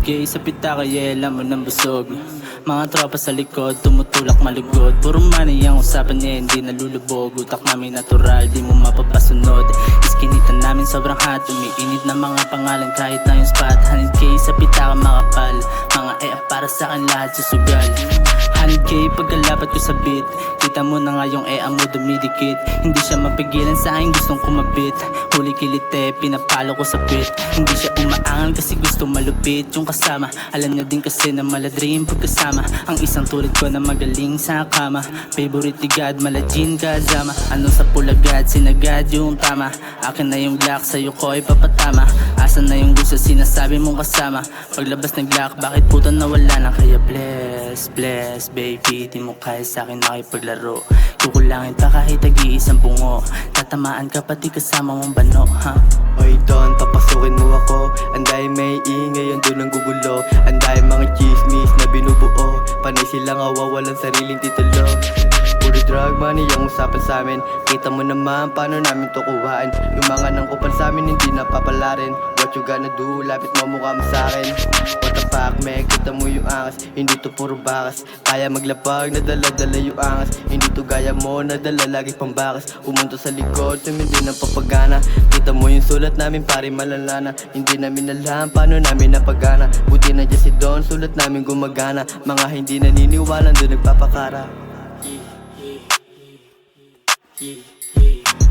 100k sa pitaka, yeah, lamon ng busog. Mga tropa sa likod, tumutulak malugod. Puro money ang usapan niya, hindi nalulubog. Utak namin natural, di mo mapapasunod. Iskinitan namin sobrang hot, umiinit na mga pangalan kahit na yung spot. 100k sa pitaka makapal, mga para sa akin lahat susugal. 100k pagkalapat ko sa beat, kita mo na nga yung mo dumidikit. Hindi siya mapigilan sa akin, gustong kumabit. Huli kilite, pinapalo ko sa pit. Hindi siya umaangal kasi gusto malupit. Yung kasama, alam niya din kasi na maladrim pagkasama. Ang isang tulad ko na magaling sa kama. Favorite ni God, malajin kazama. Anong sa pulagad, sinagad yung tama. Akin na yung black, sa'yo ko ay papatama. Asan na yung gusto, sinasabi mong kasama. Paglabas ng black, bakit puto nawala na? Kaya bless, bless, baby. Di mo kaya sa'kin makipaglaro. Kukulangin pa kahit tag-iisang bungo. Tatamaan ka pati kasama mong bano, ha? Oy Don, papasukin mo ako. Anday may ingay, andun ang gugulo. Anday mga chismis na binubuo. Panay silang awa, walang sariling titulo. Puro drug money yung usapan sa amin. Kita mo naman paano namin to kuhaan. Yung mga nangkupan sa amin hindi napapalarin. What you gonna do, lapit mo mukha mo sa'kin. What the fuck, me, kita mo yung angas. Hindi to puro bakas, kaya maglapag, nadala-dala yung angas. Hindi to gaya mo, nadala lagi pang bakas. Umunto sa likod, tumindi ng papagana. Kita mo yung sulat namin, pare malalana. Hindi namin alam paano namin napagana. Buti na dyan si Don, sulat namin gumagana. Mga hindi naniniwala, doon nagpapakara.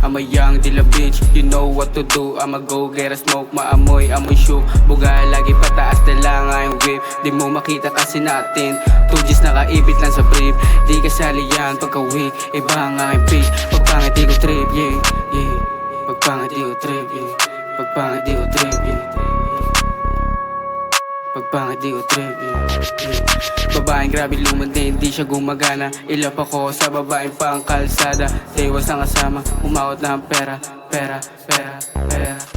I'm a young Dilla bitch, you know what to do. I'ma go get a smoke, maamoy, amoy shoe. Buga lagi pataas na lang ang whip. Di mo makita kasi natin 2 G's nakaibit lang sa brief. Di kasali yan pagka-weak, iba ang aking pitch. Pagpangit di ko trip, yeah, yeah. Pagpangit di ko trip, yeah. Pagpangit di ko trip, yeah. Pagpangit di ko trip, yeah. Babaeng grabe lumande, hindi siya gumagana. Ilap ako sa babaeng pang kalsada. Tewas ang kasama, umawat na ang pera, pera, pera, pera.